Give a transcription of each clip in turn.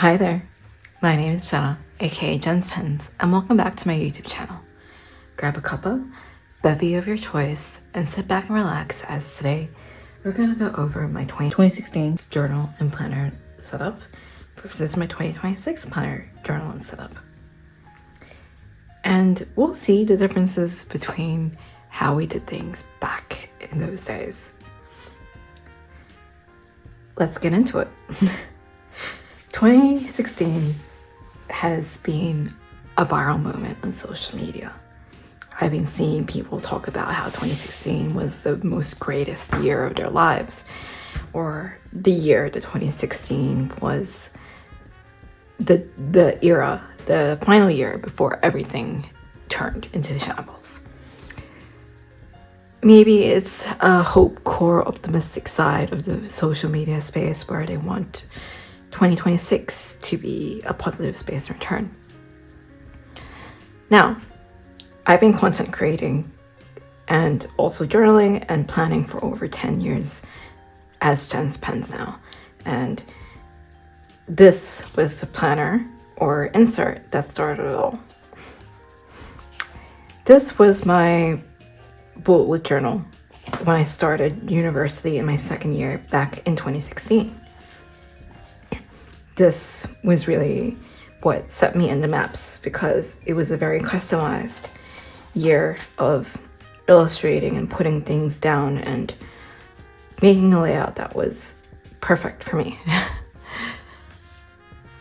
Hi there, my name is Genna, aka Jen's Pens, and welcome back to my YouTube channel. Grab a cuppa, bevy of your choice, and sit back and relax as today we're going to go over my 2016 journal and planner setup versus my 2026 planner journal and setup. And we'll see the differences between how we did things back in those days. Let's get into it. 2016 has been a viral moment on social media. I've been seeing people talk about how 2016 was the most greatest year of their lives, or the year that 2016 was the era, the final year before everything turned into shambles. Maybe it's a hope core optimistic side of the social media space where they want 2026 to be a positive space in return. Now, I've been content creating and also journaling and planning for over 10 years as Jen's Pens now. And this was the planner or insert that started it all. This was my bullet journal when I started university in my second year back in 2016. This was really what set me in the maps because it was a very customized year of illustrating and putting things down and making a layout that was perfect for me.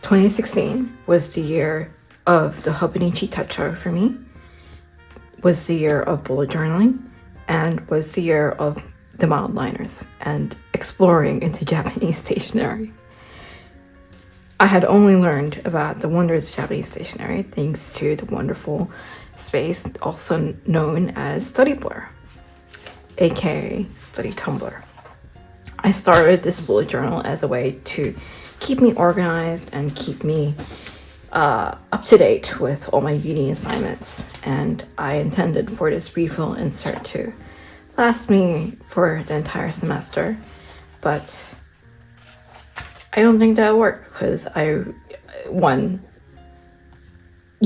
2016 was the year of the Hobonichi techo for me, was the year of bullet journaling, and was the year of the mild liners and exploring into Japanese stationery. I had only learned about the wonders of Japanese stationery thanks to the wonderful space also known as Study Blur, aka Study Tumblr. I started this bullet journal as a way to keep me organized and keep me up to date with all my uni assignments, and I intended for this refill insert to last me for the entire semester, but I don't think that'll work because you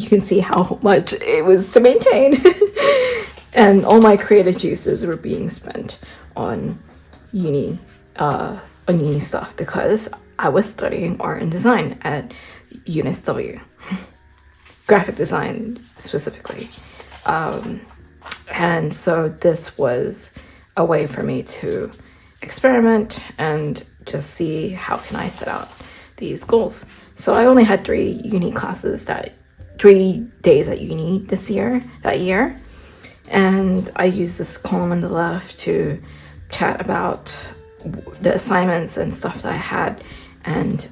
can see how much it was to maintain and all my creative juices were being spent on uni stuff because I was studying art and design at UNSW, graphic design specifically. And so this was a way for me to experiment and just see how can I set out these goals. So I only had 3 days at uni that year. And I used this column on the left to chat about the assignments and stuff that I had and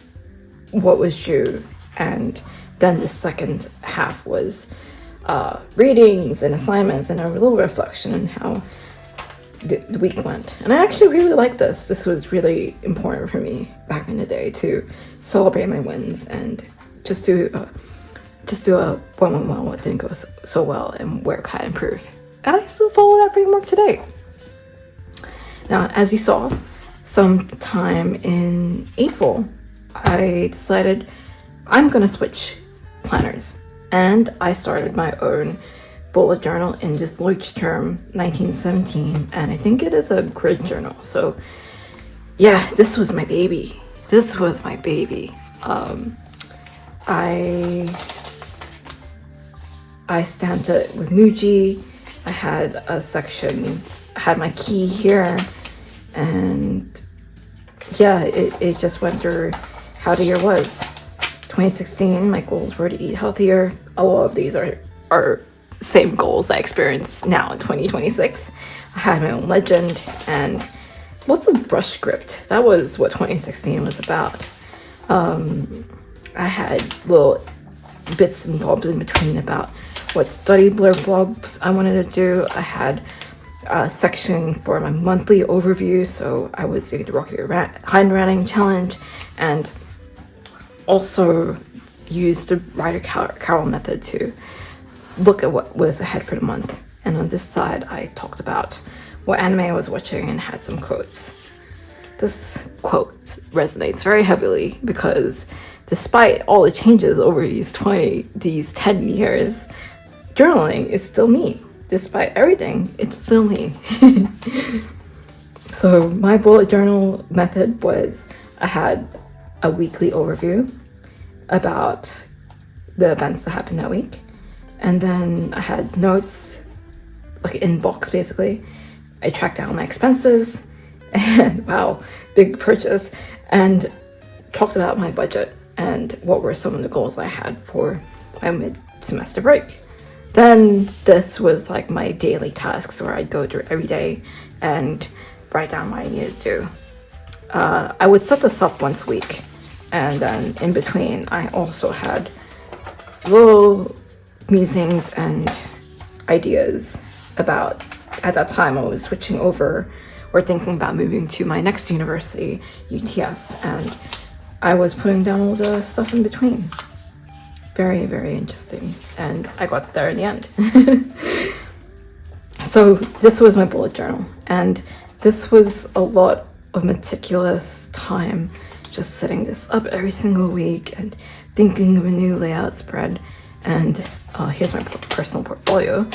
what was due. And then the second half was readings and assignments and a little reflection on how the week went. And I actually really like this. This was really important for me back in the day to celebrate my wins and just do what went well, what didn't go so well, and where could I improve. And I still follow that framework today. Now, as you saw, sometime in April, I decided I'm gonna switch planners, and I started my own bullet journal in this Leuchtturm 1917, and I think it is a grid journal. So yeah, this was my baby. I stamped it with Muji. I had a section, I had my key here, and yeah, it just went through how the year was. 2016, my goals were to eat healthier. A lot of these are same goals I experience now in 2026. I had my own legend and lots of brush script. That was what 2016 was about. I had little bits and bobs in between about what Study Blur blogs I wanted to do. I had a section for my monthly overview, so I was doing the Rocky Handwriting Challenge, and also used the Writer Carol method to look at what was ahead for the month. And on this side, I talked about what anime I was watching and had some quotes. This quote resonates very heavily because despite all the changes over these 10 years, journaling is still me. Despite everything, it's still me. So my bullet journal method was, I had a weekly overview about the events that happened that week. And then I had notes, like inbox basically. I tracked down my expenses and wow, big purchase, and talked about my budget and what were some of the goals I had for my mid-semester break. Then this was like my daily tasks where I'd go through every day and write down what I needed to do. I would set this up once a week, and then in between I also had little musings and ideas about, at that time I was switching over or thinking about moving to my next university, UTS, and I was putting down all the stuff in between. Very, very interesting, and I got there in the end. So this was my bullet journal, and this was a lot of meticulous time just setting this up every single week and thinking of a new layout spread. And here's my personal portfolio.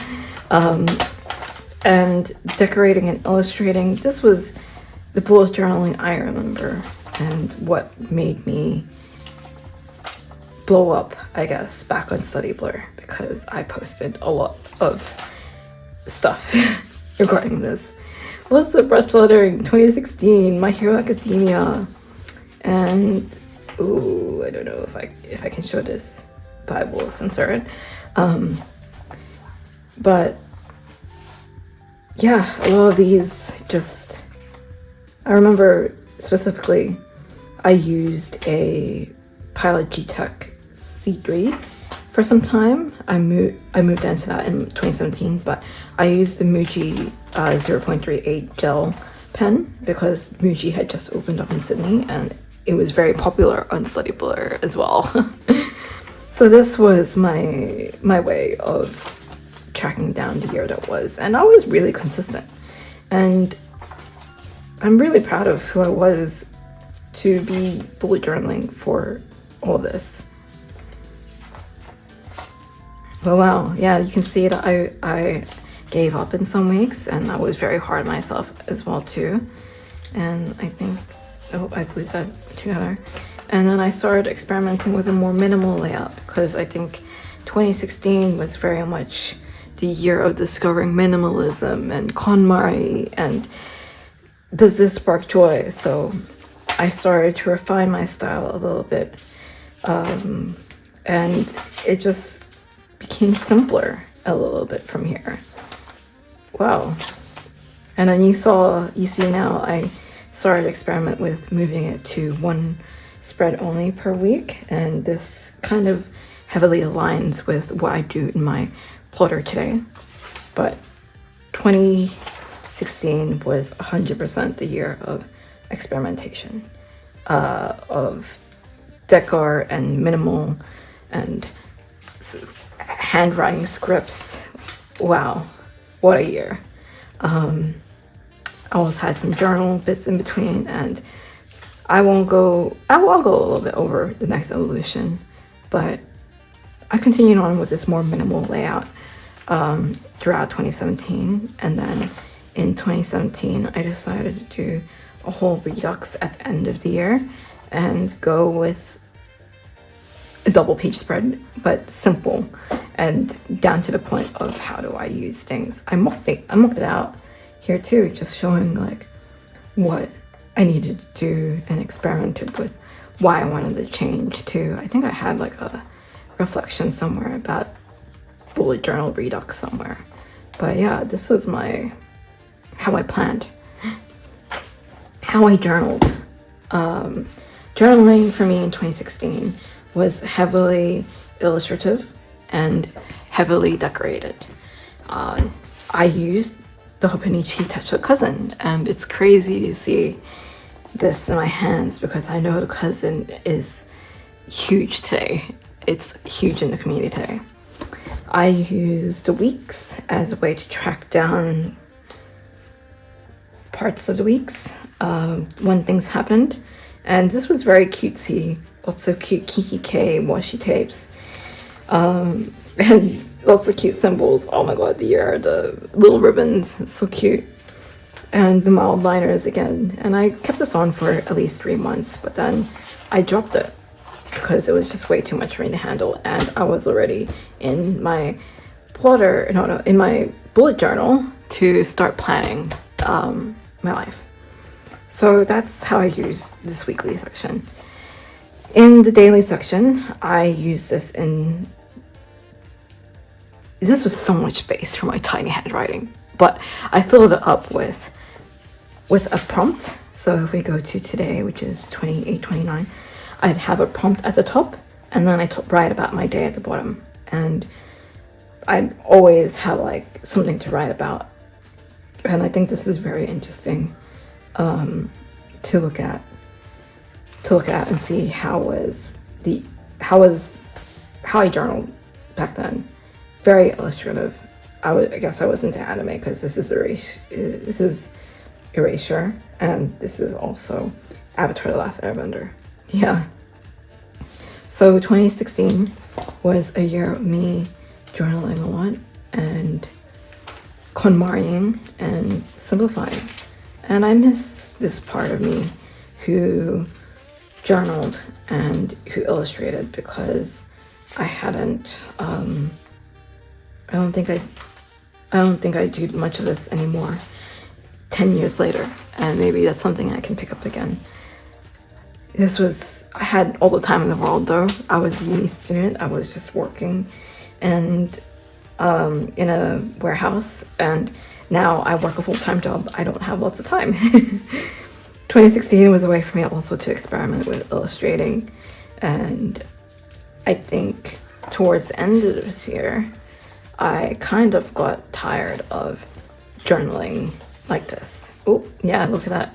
And decorating and illustrating. This was the bullet journaling I remember, and what made me blow up, I guess, back on Study Blur, because I posted a lot of stuff regarding this. What's the brush lettering 2016, My Hero Academia, and ooh, I don't know if I can show this, but I will censor it. But yeah, a lot of these just, I remember specifically I used a Pilot G-Tech C3 for some time. I moved into that in 2017, but I used the Muji 0.38 gel pen because Muji had just opened up in Sydney and it was very popular on Study Blur as well. So this was my way of tracking down the year that was, and I was really consistent, and I'm really proud of who I was to be bullet journaling for all this. But wow, yeah, you can see that I gave up in some weeks, and I was very hard on myself as well too. And I think, oh, I glued that together. And then I started experimenting with a more minimal layout, because I think 2016 was very much the year of discovering minimalism and KonMari, and does this spark joy? So I started to refine my style a little bit, and it just became simpler a little bit from here. Wow. And then you see now I started to experiment with moving it to one spread only per week, and this kind of heavily aligns with what I do in my plotter today. But 2016 was 100% the year of experimentation, of decor and minimal and handwriting scripts. Wow, what a year. I almost had some journal bits in between, and I'll go a little bit over the next evolution, but I continued on with this more minimal layout throughout 2017, and then in 2017 I decided to do a whole redux at the end of the year and go with a double page spread, but simple and down to the point of how do I use things. I mocked it out here too, just showing like what I needed to do, and experimented with why I wanted to change too. I think I had like a reflection somewhere about bullet journal redux somewhere. But yeah, this is how I planned, how I journaled. Journaling for me in 2016 was heavily illustrative and heavily decorated. I used the Hobonichi Cousin, and it's crazy to see this in my hands because I know the Cousin is huge today. It's huge in the community today. I used the weeks as a way to track down parts of the weeks when things happened, and this was very cutesy lots of cute Kiki K washi tapes, and lots of cute symbols. Oh my god, the little ribbons, it's so cute. And the mild liners again. And I kept this on for at least 3 months, but then I dropped it because it was just way too much for me to handle, and I was already in my in my bullet journal to start planning my life. So that's how I use this weekly section. In the daily section, I use this was so much space for my tiny handwriting, but I filled it up with a prompt. So if we go to today, which is 28/29, I'd have a prompt at the top, and then I write about my day at the bottom. And I'd always have like something to write about. And I think this is very interesting to look at and see how I journaled back then. Very illustrative. I guess I was into anime because this is Erasure, and this is also Avatar: The Last Airbender. Yeah. So 2016 was a year of me journaling a lot and KonMariing and simplifying. And I miss this part of me who journaled and who illustrated, because I hadn't I don't think I do much of this anymore 10 years later, and maybe that's something I can pick up again. I had all the time in the world though. I was a uni student, I was just working and in a warehouse, and now I work a full-time job. I don't have lots of time. 2016 was a way for me also to experiment with illustrating, and I think towards the end of this year, I kind of got tired of journaling like this. Oh, yeah, look at that.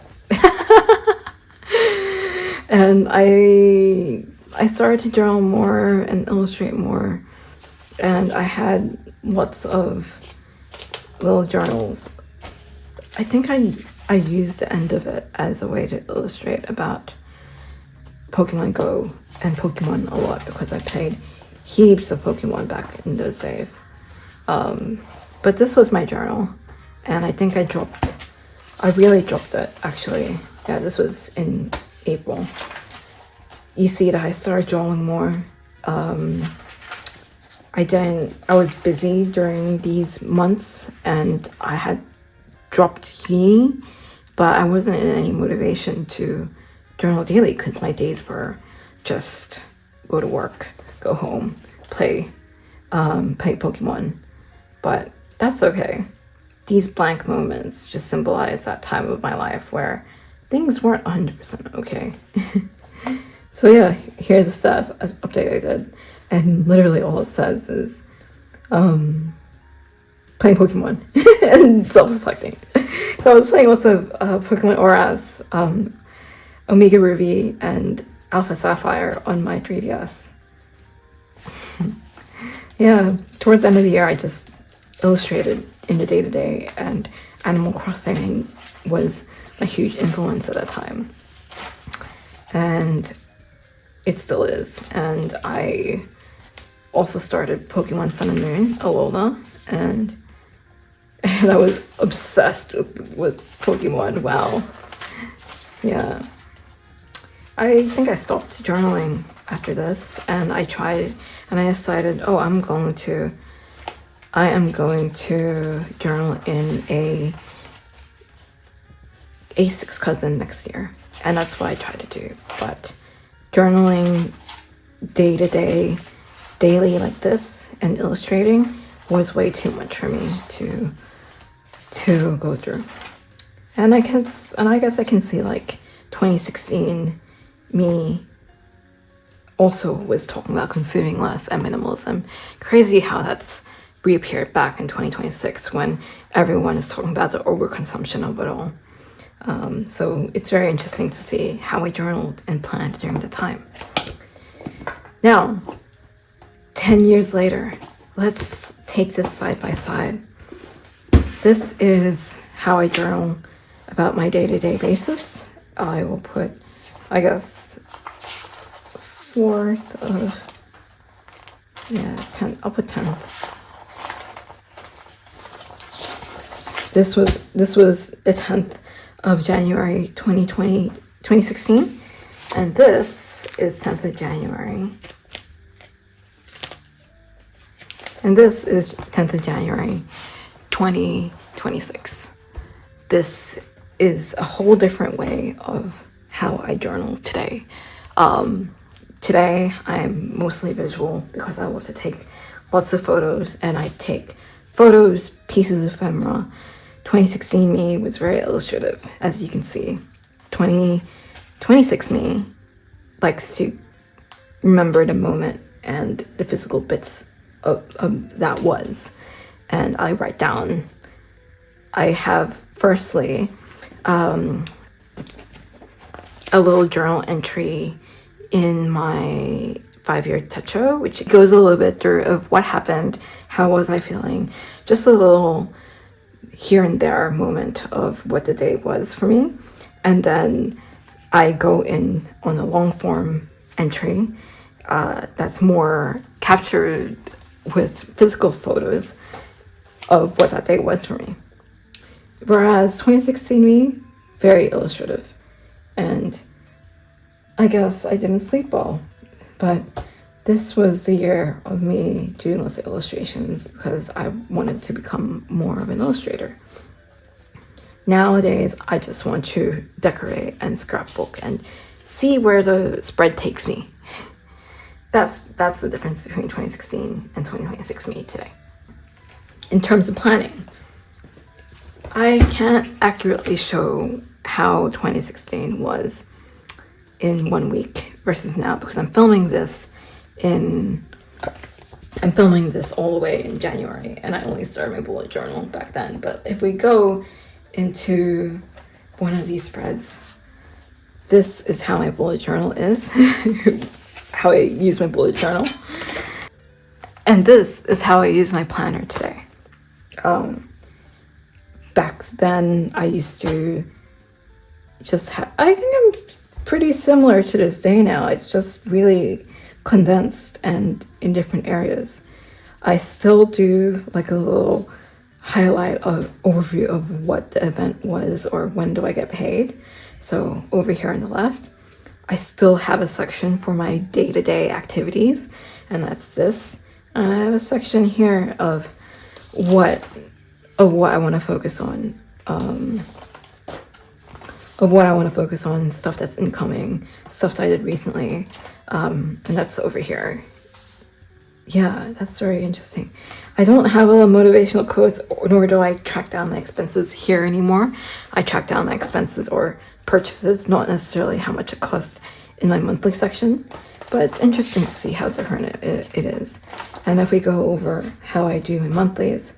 And I started to journal more and illustrate more, and I had lots of little journals. I think I used the end of it as a way to illustrate about Pokemon Go and Pokemon a lot, because I played heaps of Pokemon back in those days. But this was my journal, and I think I really dropped it actually. Yeah, this was in April. You see that I started journaling more. I was busy during these months, and I had dropped uni, but I wasn't in any motivation to journal daily, because my days were just go to work, go home, play Pokemon. But that's okay. These blank moments just symbolize that time of my life where things weren't 100% okay. So yeah, here's the status update I did, and literally all it says is playing Pokemon and self-reflecting. So I was playing lots of Pokemon Auras, Omega Ruby and Alpha Sapphire on my 3DS. Yeah, towards the end of the year I just illustrated in the day-to-day, and Animal Crossing was a huge influence at that time, and it still is. And I also started Pokemon Sun and Moon, Alola, and I was obsessed with Pokemon. Wow. Yeah. I think I stopped journaling after this, and I tried, and I decided, oh, I am going to journal in a Hobonichi Cousin next year, and that's what I try to do. But journaling day-to-day, daily like this, and illustrating was way too much for me to go through. And I guess I can see like 2016 me also was talking about consuming less and minimalism. Crazy how that's reappeared back in 2026 when everyone is talking about the overconsumption of it all. So it's very interesting to see how we journaled and planned during the time. Now, 10 years later, let's take this side by side. This is how I journal about my day-to-day basis. I will put, I guess, 4th of, yeah, 10th, I'll put 10th. This was the 10th of January 2016, and this is 10th of January. And this is 10th of January 2026. This is a whole different way of how I journal today. Today I'm mostly visual because I love to take lots of photos, and I take photos, pieces of ephemera. 2016 me was very illustrative, as you can see. 2026 me likes to remember the moment and the physical bits of that was, and I write down. I have firstly a little journal entry in my 5-year techo, which goes a little bit through of what happened, how was I feeling, just a little here and there moment of what the day was for me. And then I go in on a long form entry that's more captured with physical photos of what that day was for me. Whereas 2016 me, very illustrative. And I guess I didn't sleep well, but this was the year of me doing with illustrations because I wanted to become more of an illustrator. Nowadays, I just want to decorate and scrapbook and see where the spread takes me. That's the difference between 2016 and 2026 me today. In terms of planning, I can't accurately show how 2016 was in 1 week versus now because I'm filming this all the way in January, and I only started my bullet journal back then. But if we go into one of these spreads, this is how my bullet journal is, how I use my bullet journal. And this is how I use my planner today. Back then, I used to just I think I'm pretty similar to this day now. It's just really condensed and in different areas. I still do like a little highlight of overview of what the event was or when do I get paid. So over here on the left, I still have a section for my day-to-day activities, and that's this. And I have a section here of what I want to focus on. Stuff that's incoming, stuff that I did recently, and that's over here. Yeah, that's very interesting. I don't have a motivational quotes, nor do I track down my expenses here anymore. I track down my expenses or purchases, not necessarily how much it costs in my monthly section, but it's interesting to see how different it is. And if we go over how I do my monthlies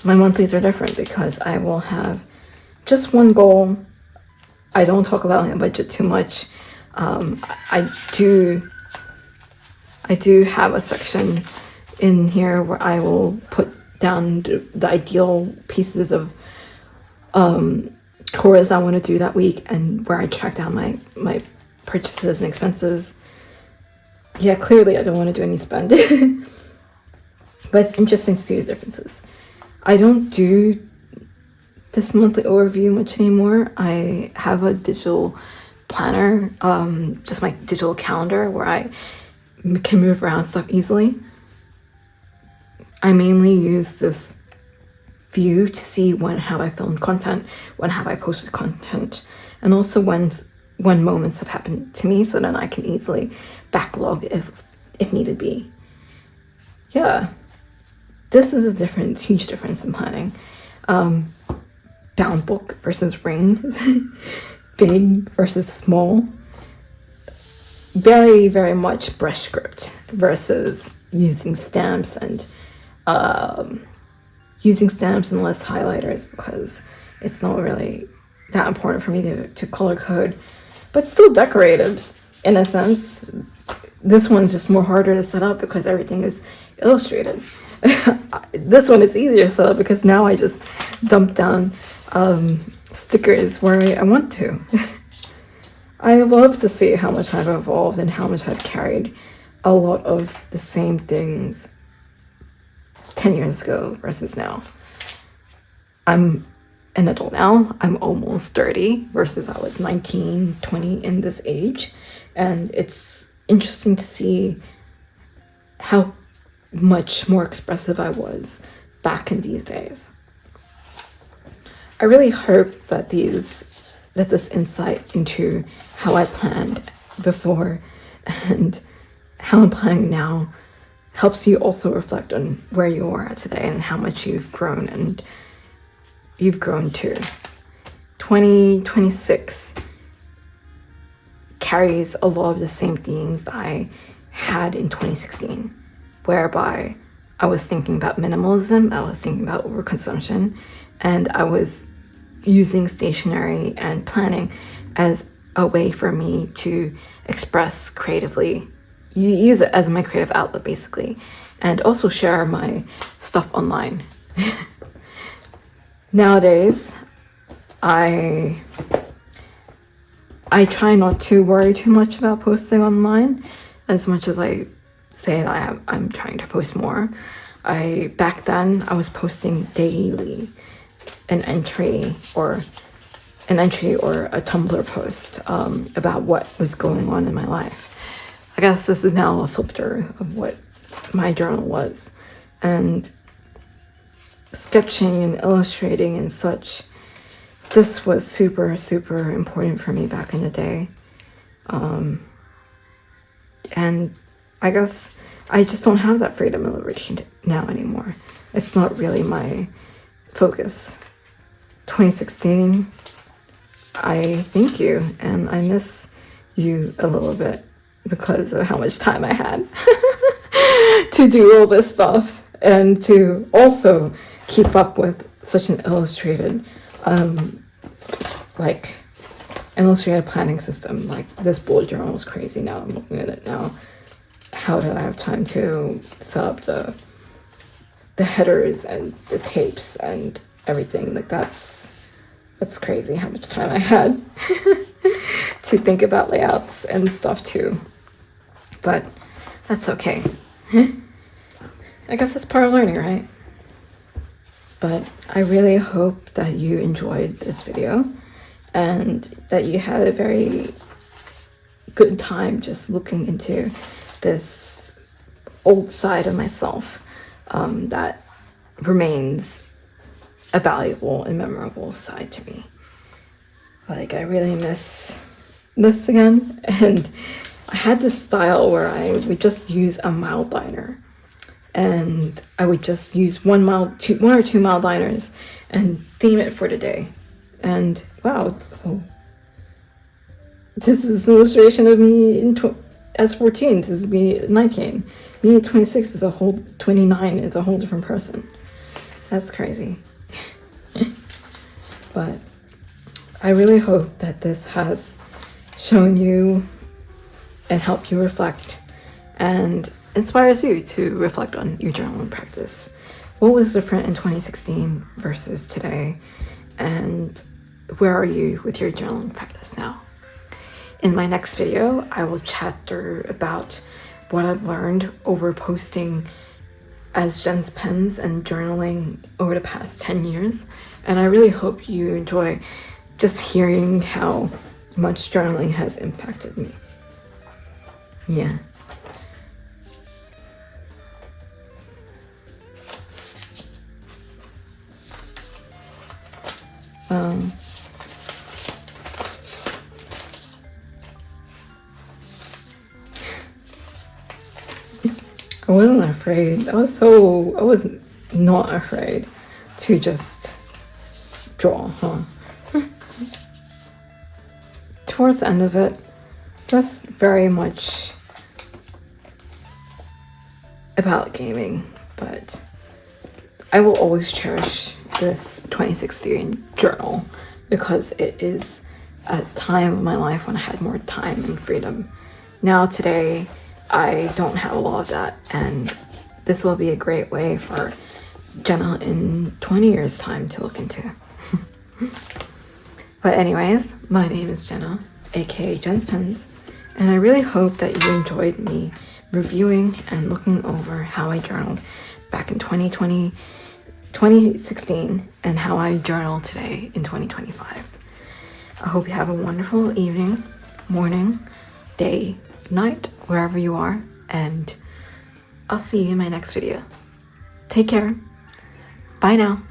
are different because I will have just one goal. I don't talk about my budget too much. I do have a section in here where I will put down the ideal pieces of chores I want to do that week, and where I track down my purchases and expenses. Yeah, clearly I don't want to do any spend. But it's interesting to see the differences. I don't do this monthly overview much anymore. I have a digital planner, just my digital calendar where I can move around stuff easily. I mainly use this view to see when have I filmed content, when have I posted content, and also when moments have happened to me, so then I can easily backlog if needed be. Yeah, this is a huge difference in planning. Bound book versus ring, big versus small. Very, very much brush script versus using stamps and less highlighters because it's not really that important for me to color code, but still decorated in a sense. This one's just more harder to set up because everything is illustrated. This one is easier to set up because now I just dump down stickers where I want to. I love to see how much I've evolved and how much I've carried a lot of the same things 10 years ago versus now. I'm an adult now. I'm almost 30 versus I was 19, 20 in this age. And it's interesting to see how much more expressive I was back in these days. I really hope that this insight into how I planned before and how I'm planning now helps you also reflect on where you are at today and how much you've grown and you've grown to. 2026 carries a lot of the same themes that I had in 2016, whereby I was thinking about minimalism, I was thinking about overconsumption, and I was using stationery and planning as a way for me to express creatively. You use it as my creative outlet, basically, and also share my stuff online. Nowadays, I try not to worry too much about posting online, as much as I say that I'm trying to post more. Back then I was posting daily an entry or a Tumblr post about what was going on in my life. I guess this is now a flip through of what my journal was, and sketching and illustrating and such. This was super, super important for me back in the day. And I guess I just don't have that freedom and liberty now anymore. It's not really my focus. 2016, I thank you, and I miss you a little bit because of how much time I had to do all this stuff and to also keep up with such an illustrated planning system. Like, this bullet journal is crazy. Now I'm looking at it now. How did I have time to set up the headers and the tapes and everything? Like, that's crazy how much time I had to think about layouts and stuff too. But that's okay. I guess that's part of learning, right? But I really hope that you enjoyed this video and that you had a very good time just looking into this old side of myself that remains a valuable and memorable side to me. Like, I really miss this again. And I had this style where I would just use a mild liner, and I would just use one or two mild liners and theme it for the day. And wow, this is an illustration of me as 14. This is me at 19. Me at 26 is 29 is a whole different person. That's crazy. But I really hope that this has shown you and helped you reflect and inspires you to reflect on your journaling practice. What was different in 2016 versus today? And where are you with your journaling practice now? In my next video, I will chat through about what I've learned over posting as Jen's pens and journaling over the past 10 years. And I really hope you enjoy just hearing how much journaling has impacted me. Yeah. I wasn't afraid. I was not afraid to just draw, Towards the end of it, just very much about gaming, but I will always cherish this 2016 journal because it is a time of my life when I had more time and freedom. Now today, I don't have a lot of that, and this will be a great way for Jenna in 20 years' time to look into. But anyways, my name is Jenna, aka Jen's Pens, and I really hope that you enjoyed me reviewing and looking over how I journaled back in 2016 and how I journal today in 2025. I hope you have a wonderful evening, morning, day, night, wherever you are, and I'll see you in my next video. Take care. Bye now.